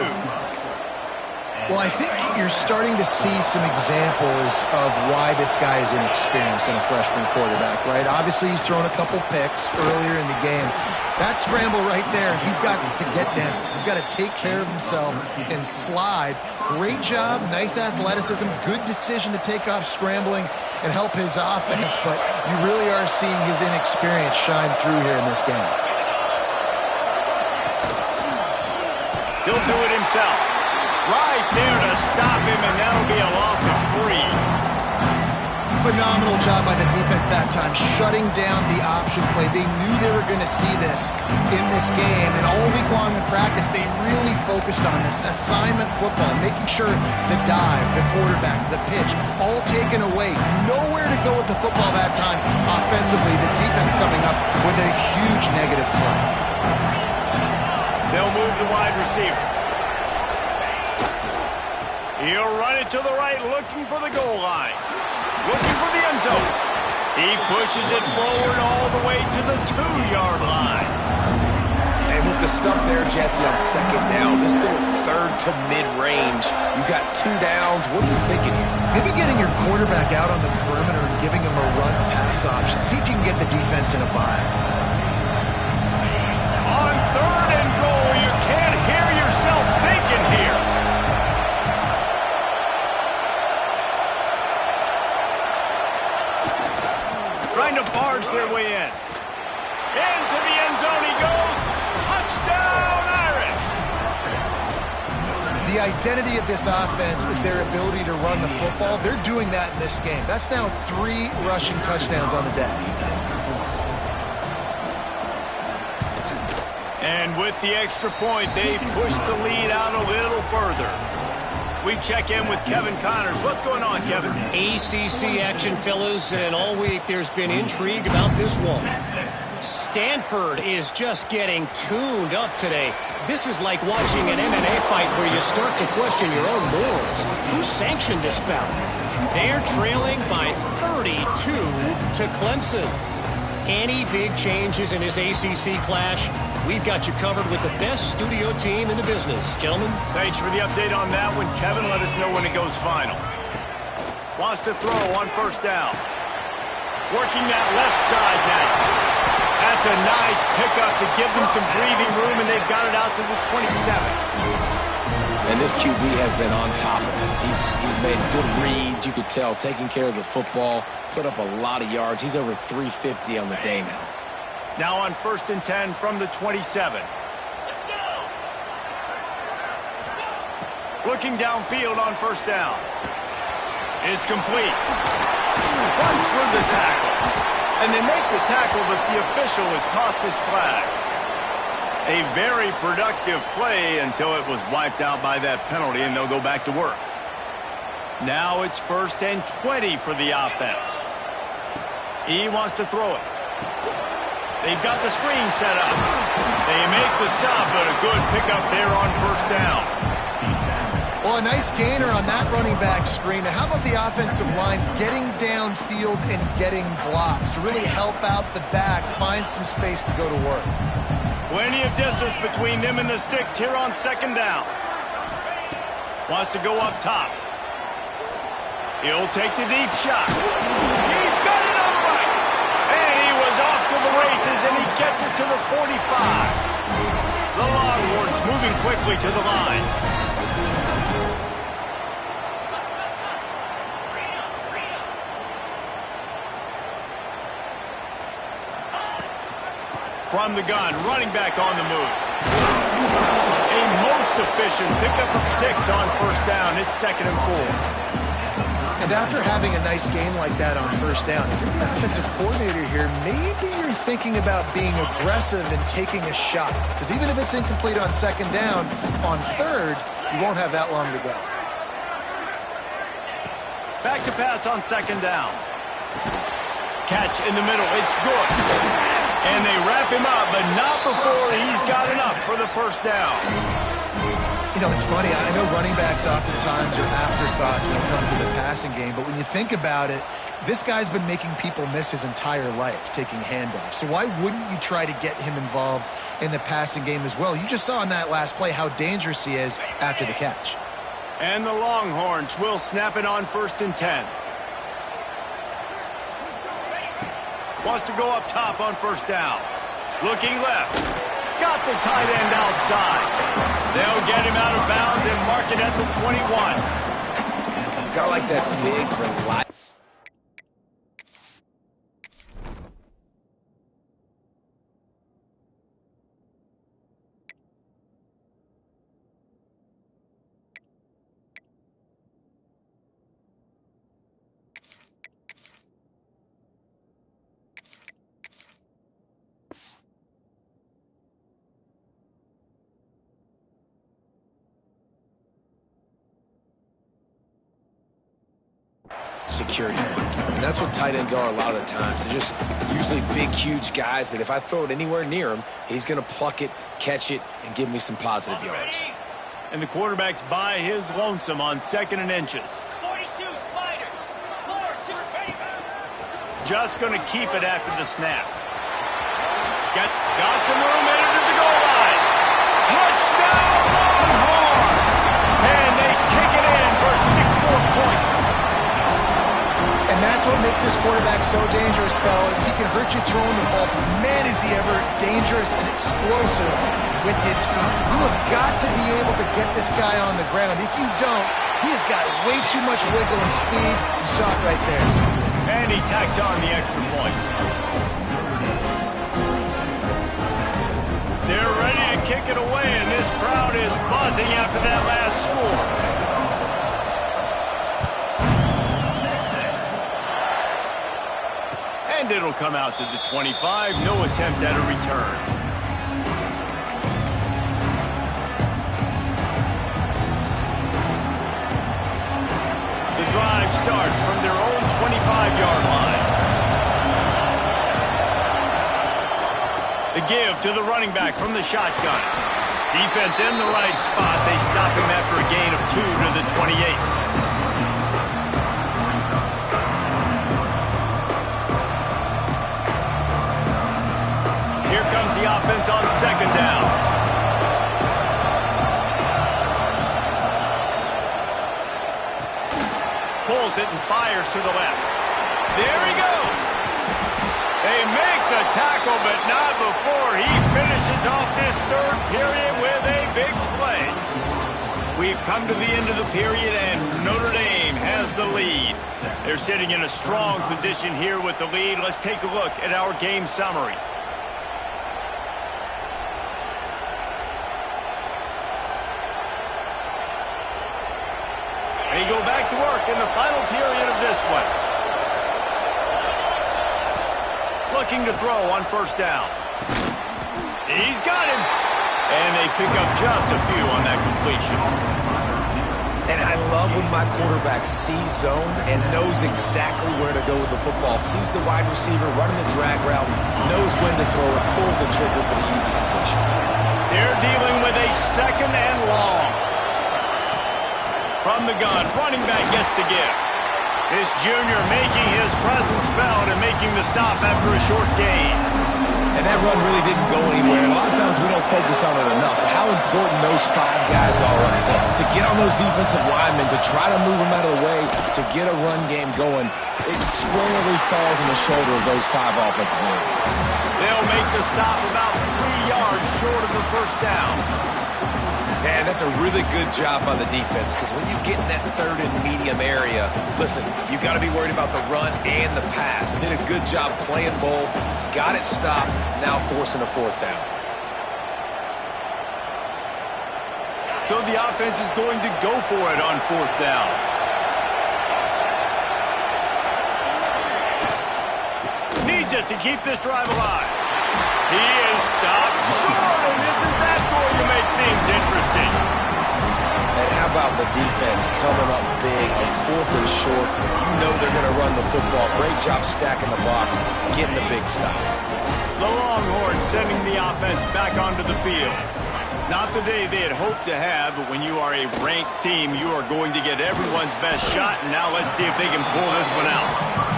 Well, I think you're starting to see some examples of why this guy is inexperienced in a freshman quarterback, right? Obviously, he's thrown a couple picks earlier in the game. That scramble right there, he's got to get down. He's got to take care of himself and slide. Great job, nice athleticism, good decision to take off scrambling and help his offense, but you really are seeing his inexperience shine through here in this game. He'll do it himself. Right there to stop him, and that'll be a loss of 3. Phenomenal job by the defense that time, shutting down the option play. They knew they were going to see this in this game, and all week long in practice, they really focused on this assignment football, making sure the dive, the quarterback, the pitch, all taken away. Nowhere to go with the football that time offensively. The defense coming up with a huge negative play. They'll move the wide receiver. He'll run it to the right, looking for the goal line. Looking for the end zone. He pushes it forward all the way to the 2-yard line. And with the stuff there, Jesse, on second down, this little third to mid-range, you got 2 downs. What are you thinking here? Maybe getting your quarterback out on the perimeter and giving him a run-pass option. See if you can get the defense in a bind. On third and goal, you can't hear yourself thinking here. Trying to barge their way in. Into the end zone he goes. Touchdown, Irish! The identity of this offense is their ability to run the football. They're doing that in this game. That's now 3 rushing touchdowns on the day. And with the extra point, they push the lead out a little further. We check in with Kevin Connors. What's going on, Kevin? ACC action, fellas, and all week there's been intrigue about this one. Stanford is just getting tuned up today. This is like watching an MMA fight where you start to question your own morals. Who sanctioned this bout? They're trailing by 32 to Clemson. Any big changes in this ACC clash? We've got you covered with the best studio team in the business. Gentlemen. Thanks for the update on that one, Kevin. Let us know when it goes final. Wants to throw on first down. Working that left side now. That's a nice pickup to give them some breathing room, and they've got it out to the 27. And this QB has been on top of it. He's made good reads. You could tell, taking care of the football, put up a lot of yards. He's over 350 on the day now. Now on 1st and 10 from the 27. Looking downfield on first down. It's complete. Runs for the tackle. And they make the tackle, but the official has tossed his flag. A very productive play until it was wiped out by that penalty, and they'll go back to work. Now it's 1st and 20 for the offense. He wants to throw it. They've got the screen set up. They make the stop, but a good pickup there on first down. Well, a nice gainer on that running back screen. Now, how about the offensive line getting downfield and getting blocks to really help out the back, find some space to go to work? Plenty of distance between them and the sticks here on second down. Wants to go up top. He'll take the deep shot. He's got it all right. And he was off to the races, and he gets it to the 45. The Longhorns moving quickly to the line. From the gun, running back on the move. A most efficient pickup of 6 on first down. It's 2nd and 4. And after having a nice game like that on first down, if you're the offensive coordinator here, maybe you're thinking about being aggressive and taking a shot. Because even if it's incomplete on second down, on third, you won't have that long to go. Back to pass on second down. Catch in the middle. It's good. And they wrap him up, but not before he's got enough for the first down. You know, it's funny. I know running backs oftentimes are afterthoughts when it comes to the passing game, but when you think about it, this guy's been making people miss his entire life taking handoffs. So why wouldn't you try to get him involved in the passing game as well? You just saw in that last play how dangerous he is after the catch. And the Longhorns will snap it on 1st and 10. Wants to go up top on first down. Looking left. Got the tight end outside. They'll get him out of bounds and mark it at the 21. Got like that big, reliable. Security. And that's what tight ends are a lot of the times. They're just usually big, huge guys that if I throw it anywhere near him, he's going to pluck it, catch it, and give me some positive yards. And the quarterback's by his lonesome on 2nd and inches. 42 Spider. 4-2 ready. Just going to keep it after the snap. Got some room headed to the goal line. Touchdown, Longhorn! And they kick it in for 6 more points. And that's what makes this quarterback so dangerous, fellas. He can hurt you throwing the ball. Man, is he ever dangerous and explosive with his feet. You have got to be able to get this guy on the ground. If you don't, he has got way too much wiggle and speed. You saw it right there. And he tacks on the extra point. They're ready to kick it away, and this crowd is buzzing after that last score. And it'll come out to the 25. No attempt at a return. The drive starts from their own 25-yard line. The give to the running back from the shotgun. Defense in the right spot. They stop him after a gain of 2 to the 28. The offense on second down. Pulls it and fires to the left. There he goes. They make the tackle, but not before he finishes off this third period with a big play. We've come to the end of the period, and Notre Dame has the lead. They're sitting in a strong position here with the lead. Let's take a look at our game summary. They go back to work in the final period of this one. Looking to throw on first down. He's got him. And they pick up just a few on that completion. And I love when my quarterback sees zone and knows exactly where to go with the football. Sees the wide receiver running the drag route, knows when to throw it, pulls the trigger for the easy completion. They're dealing with a 2nd and long. From the gun, running back gets to give. This junior making his presence felt and making the stop after a short gain. And that run really didn't go anywhere. And a lot of times we don't focus on it enough. How important those 5 guys are up front. To get on those defensive linemen, to try to move them out of the way, to get a run game going, it squarely falls on the shoulder of those 5 offensive linemen. They'll make the stop about 3 yards short of the first down. Man, that's a really good job by the defense, because when you get in that 3rd and medium area, listen, you got to be worried about the run and the pass. Did a good job playing both, got it stopped, now forcing a 4th down. So the offense is going to go for it on 4th down. Needs it to keep this drive alive. He is stopped short, and isn't that going to make things interesting? And how about the defense coming up big on 4th and short? You know they're going to run the football. Great job stacking the box, getting the big stop. The Longhorns sending the offense back onto the field. Not the day they had hoped to have, but when you are a ranked team, you are going to get everyone's best shot, and now let's see if they can pull this one out.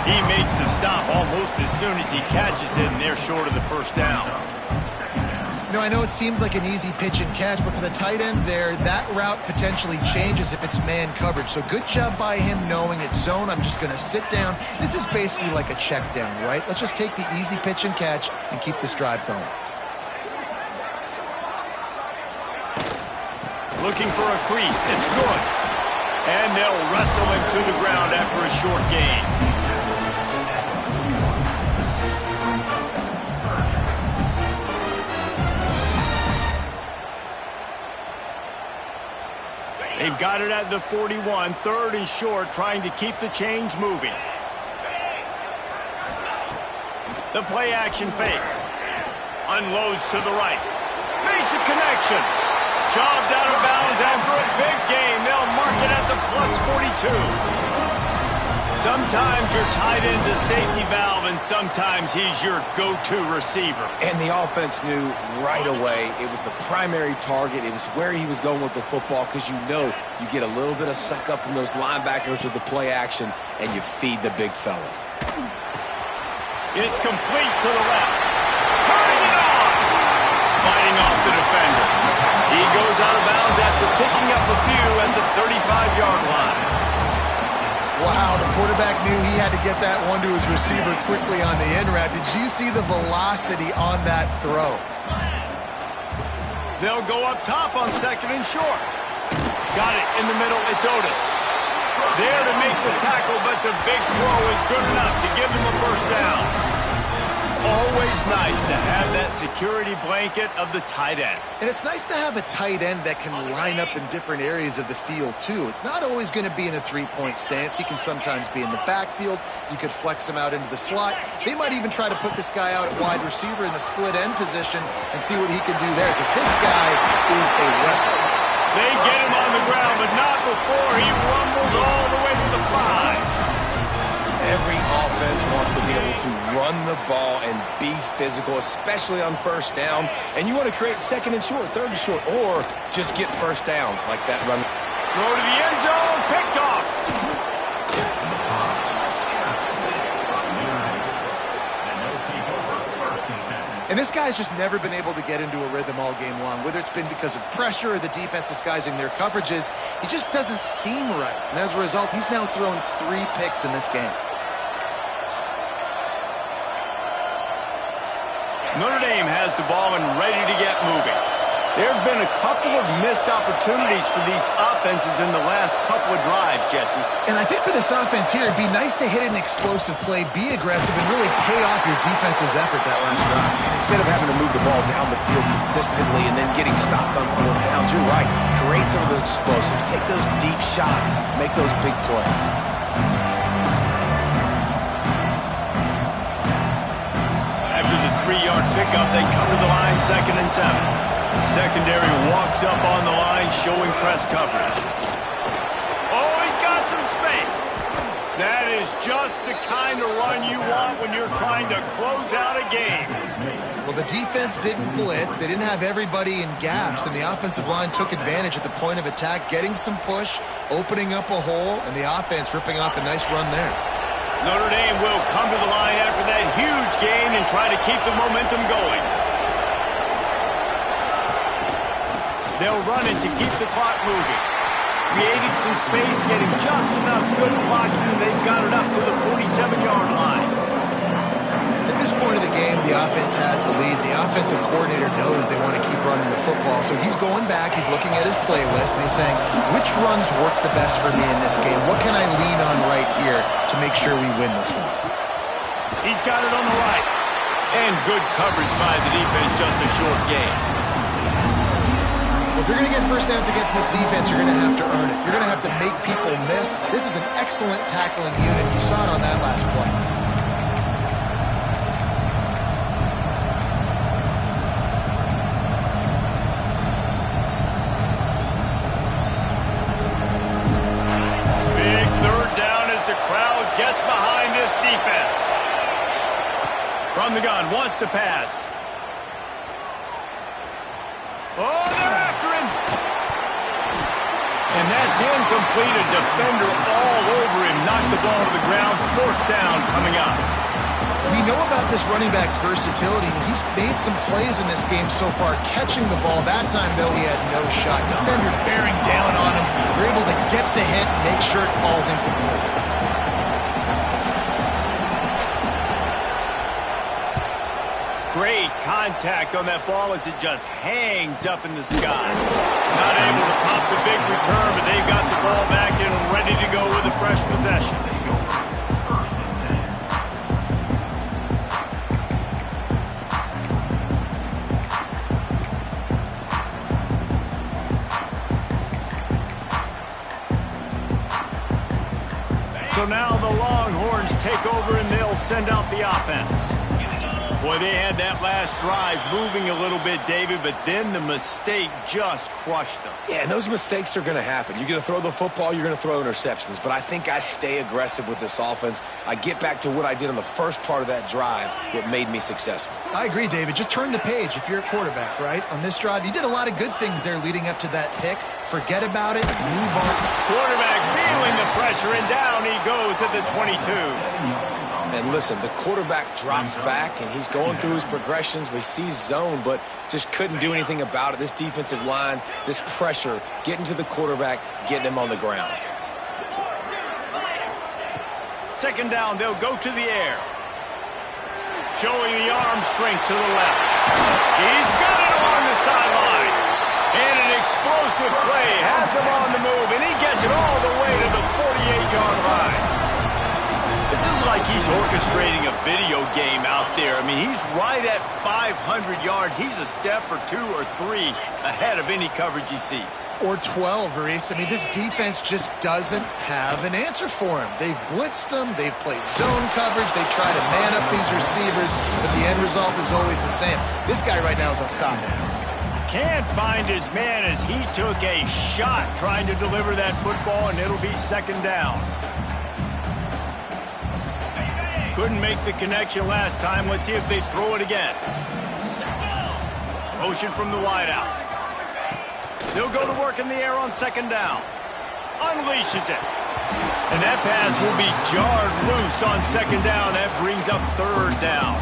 He makes the stop almost as soon as he catches it, and they're short of the first down. You know, I know it seems like an easy pitch and catch, but for the tight end there, that route potentially changes if it's man coverage. So good job by him knowing it's zone. I'm just going to sit down. This is basically like a check down, right? Let's just take the easy pitch and catch and keep this drive going. Looking for a crease. It's good. And they'll wrestle him to the ground after a short gain. They've got it at the 41, 3rd and short, trying to keep the chains moving. The play action fake. Unloads to the right. Makes a connection. Shoved out of bounds after a big gain. They'll mark it at the +42. Sometimes your tight end's a safety valve, and sometimes he's your go-to receiver. And the offense knew right away it was the primary target. It was where he was going with the football, because you know you get a little bit of suck up from those linebackers with the play action, and you feed the big fella. It's complete to the left. Turning it on! Fighting off the defender. He goes out of bounds after picking up a few at the 35-yard line. Wow, the quarterback knew he had to get that one to his receiver quickly on the in route. Did you see the velocity on that throw? They'll go up top on 2nd and short. Got it in the middle. It's Otis. There to make the tackle, but the big throw is good enough to give them a first down. Always nice to have that security blanket of the tight end. And it's nice to have a tight end that can line up in different areas of the field, too. It's not always going to be in a 3-point stance. He can sometimes be in the backfield. You could flex him out into the slot. They might even try to put this guy out at wide receiver in the split end position and see what he can do there, because this guy is a weapon. They get him on the ground, but not before he rumbles all the way to the 5. Every offense wants to be able to run the ball and be physical, especially on first down. And you want to create 2nd and short, 3rd and short, or just get first downs like that run. Throw to the end zone, picked off. And this guy's just never been able to get into a rhythm all game long, whether it's been because of pressure or the defense disguising their coverages. He just doesn't seem right. And as a result, he's now thrown 3 picks in this game. Notre Dame has the ball and ready to get moving. There have been a couple of missed opportunities for these offenses in the last couple of drives, Jesse. And I think for this offense here, it'd be nice to hit an explosive play, be aggressive, and really pay off your defense's effort that last drive. And instead of having to move the ball down the field consistently and then getting stopped on 4th downs, you're right. Create some of those explosives. Take those deep shots. Make those big plays. After the 3-yard pickup, they cover the line 2nd and 7. The secondary walks up on the line, showing press coverage. Oh, he's got some space. That is just the kind of run you want when you're trying to close out a game. Well, the defense didn't blitz. They didn't have everybody in gaps, and the offensive line took advantage at the point of attack, getting some push, opening up a hole, and the offense ripping off a nice run there. Notre Dame will come to the line after that huge gain and try to keep the momentum going. They'll run it to keep the clock moving. Creating some space, getting just enough good blocking, and they've got it up to the 47-yard line. At this point of the game, the offense has the lead. The offensive coordinator knows they want to keep running the football, so he's going back, he's looking at his playlist, and he's saying, which runs work the best for me in this game? What can I lean on right here to make sure we win this one? He's got it on the right. And good coverage by the defense, just a short gain. Well, if you're going to get first downs against this defense, you're going to have to earn it. You're going to have to make people miss. This is an excellent tackling unit. You saw it on that last play. Big third down as the crowd gets behind this defense. From the gun, wants to pass. Oh, they're after him. And that's incomplete. A defender all over him. Knocked the ball to the ground. Fourth down coming up. We know about this running back's versatility. He's made some plays in this game so far, catching the ball. That time, though, he had no shot. Defender bearing down on him. They're able to get the hit and make sure it falls incomplete. Great contact on that ball as it just hangs up in the sky. Not able to pop the big return, but they've got the ball back and ready to go with a fresh possession. So now the Longhorns take over and they'll send out the offense. Boy, they had that last drive moving a little bit, David, but then the mistake just crushed them. Yeah, and those mistakes are going to happen. You're going to throw the football, you're going to throw interceptions. But I think I stay aggressive with this offense. I get back to what I did on the first part of that drive that made me successful. I agree, David. Just turn the page if you're a quarterback, right? On this drive, you did a lot of good things there leading up to that pick. Forget about it. Move on. Quarterback feeling the pressure, and down he goes at the 22. And listen, the quarterback drops back, and he's going through his progressions. We see zone, but just couldn't do anything about it. This defensive line, this pressure, getting to the quarterback, getting him on the ground. Second down, they'll go to the air. Showing the arm strength to the left. He's got it along the sideline. And an explosive play has him on the move, and he gets it all the way to the 48-yard line. This is like he's orchestrating a video game out there. I mean, he's right at 500 yards. He's a step or two or three ahead of any coverage he sees. Or 12, Reese. I mean, this defense just doesn't have an answer for him. They've blitzed him. They've played zone coverage. They try to man up these receivers, but the end result is always the same. This guy right now is unstoppable. Can't find his man as he took a shot trying to deliver that football, and it'll be second down. Couldn't make the connection last time. Let's see if they throw it again. Motion from the wideout. They'll go to work in the air on second down. Unleashes it. And that pass will be jarred loose on second down. That brings up third down.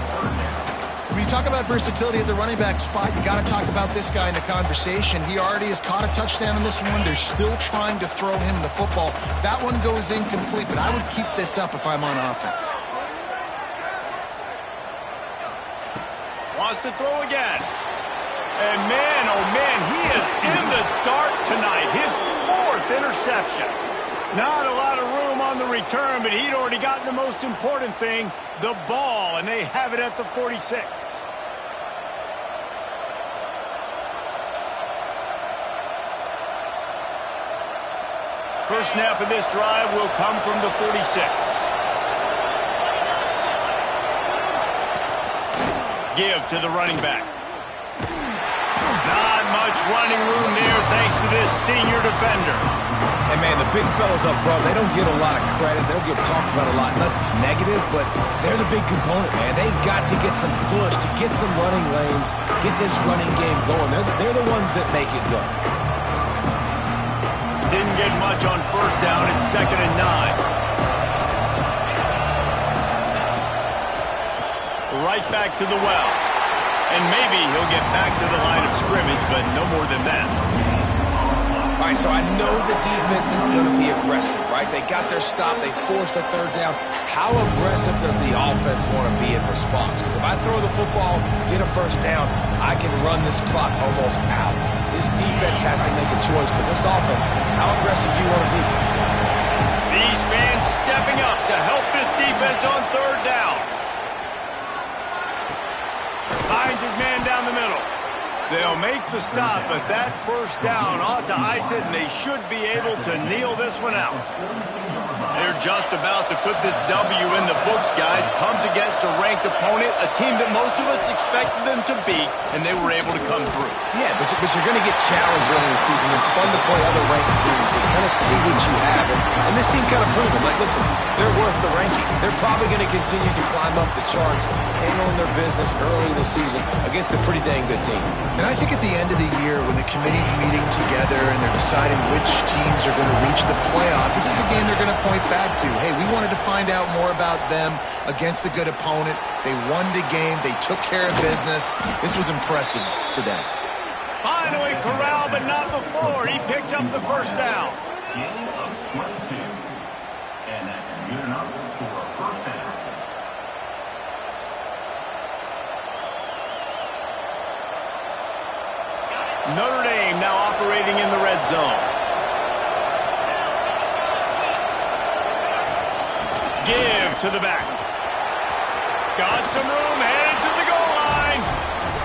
When you talk about versatility at the running back spot, you got to talk about this guy in the conversation. He already has caught a touchdown in this one. They're still trying to throw him the football. That one goes incomplete, but I would keep this up if I'm on offense. Wants to throw again. And man, oh man, he is in the dark tonight. His fourth interception. Not a lot of room on the return, but he'd already gotten the most important thing, the ball, and they have it at the 46. First snap of this drive will come from the 46. Give to the running back. Not much running room there thanks to this senior defender. And And, man, the big fellas up front, they don't get a lot of credit. They don't get talked about a lot unless it's negative, but they're the big component, man. They've got to get some push, to get some running lanes, get this running game going. They're the ones that make it go. Didn't get much on first down. It's 2nd and 9. Right back to the well. And maybe he'll get back to the line of scrimmage, but no more than that. All right, so I know the defense is going to be aggressive, right? They got their stop. They forced a 3rd down. How aggressive does the offense want to be in response? Because if I throw the football, get a 1st down, I can run this clock almost out. This defense has to make a choice, but this offense, how aggressive do you want to be? These fans stepping up to help this defense on 3rd down. Finds his man down the middle. They'll make the stop, but that 1st down ought to ice it, and they should be able to kneel this one out. They're just about to put this W in the books, guys. Comes against a ranked opponent, a team that most of us expected them to beat, and they were able to come through. Yeah, but you're going to get challenged early in the season. It's fun to play other ranked teams and kind of see what you have. And this team kind of proven, like, listen, they're worth the ranking. They're probably going to continue to climb up the charts, handling their business early in the season against a pretty dang good team. And I think at the end of the year, when the committee's meeting together and they're deciding which teams are going to reach the playoff, this is a game they're going to point back to. Hey, we wanted to find out more about them against a good opponent. They won the game. They took care of business. This was impressive to them. Finally corralled, but not before. He picks up the 1st down. Gain of 22. And that's good enough for a 1st down. Notre Dame now operating in the red zone. Give to the back. Got some room, headed to the goal line.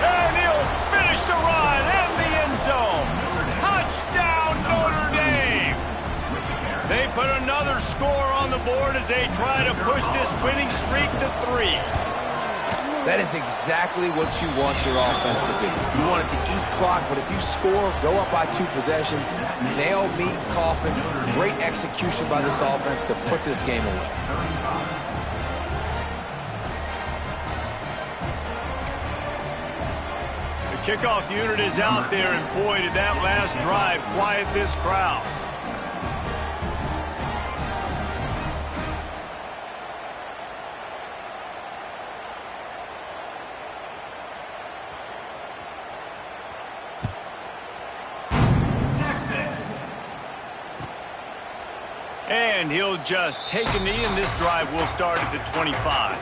And he'll finish the run in the end zone. Touchdown, Notre Dame. They put another score on the board as they try to push this winning streak to 3. That is exactly what you want your offense to do. You want it to eat clock, but if you score, go up by 2 possessions, nail, meet, coffin, great execution by this offense to put this game away. The kickoff unit is out there, and boy, did that last drive quiet this crowd. And he'll just take a knee, and this drive will start at the 25.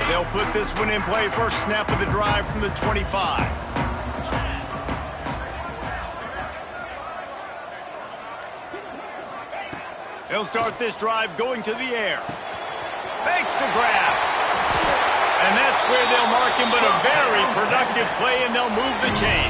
They'll put this one in play. First snap of the drive from the 25. They'll start this drive going to the air. Fakes the grab. And that's where they'll mark him, but a very productive play, and they'll move the chains.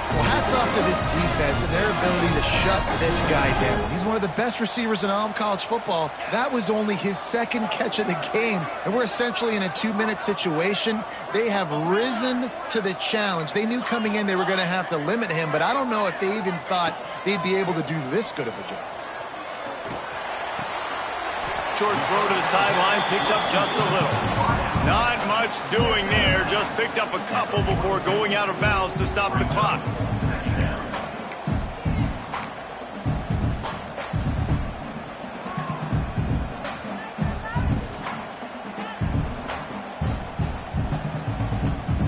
Well, hats off to this defense and their ability to shut this guy down. He's one of the best receivers in all of college football. That was only his 2nd catch of the game, and we're essentially in a 2-minute situation. They have risen to the challenge. They knew coming in they were going to have to limit him, but I don't know if they even thought they'd be able to do this good of a job. Short throw to the sideline, picks up just a little. Not much doing there, just picked up a couple before going out of bounds to stop the clock.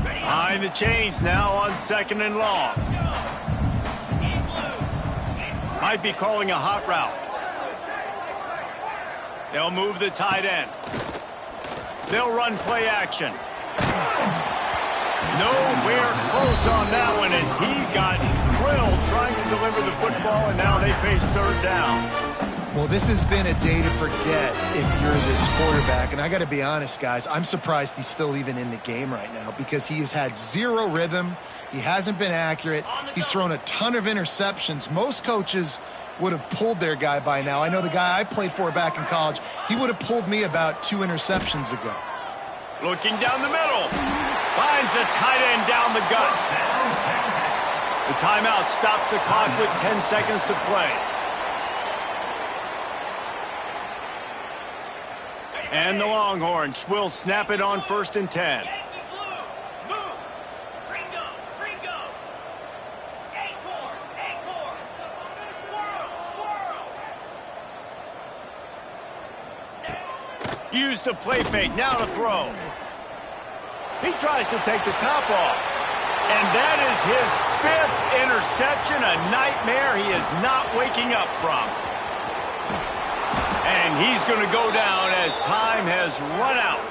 Behind the chains now on 2nd and long. Might be calling a hot route. They'll move the tight end. They'll run play action. Nowhere close on that one as he got drilled trying to deliver the football, and now they face 3rd down. Well, this has been a day to forget if you're this quarterback. And I got to be honest, guys, I'm surprised he's still even in the game right now because he has had zero rhythm. He hasn't been accurate. He's thrown a ton of interceptions. Most coaches would have pulled their guy by now. I know the guy I played for back in college, he would have pulled me about 2 interceptions ago. Looking down the middle. Finds a tight end down the gut. The timeout stops the clock with 10 seconds to play. And the Longhorns will snap it on 1st and 10. Yankee blue moves. Ringo, Ringo. Acorn, Acorn. Squirrel, Squirrel. Use the play fake, now to throw. He tries to take the top off. And that is his 5th interception, a nightmare he is not waking up from. And he's going to go down as time has run out.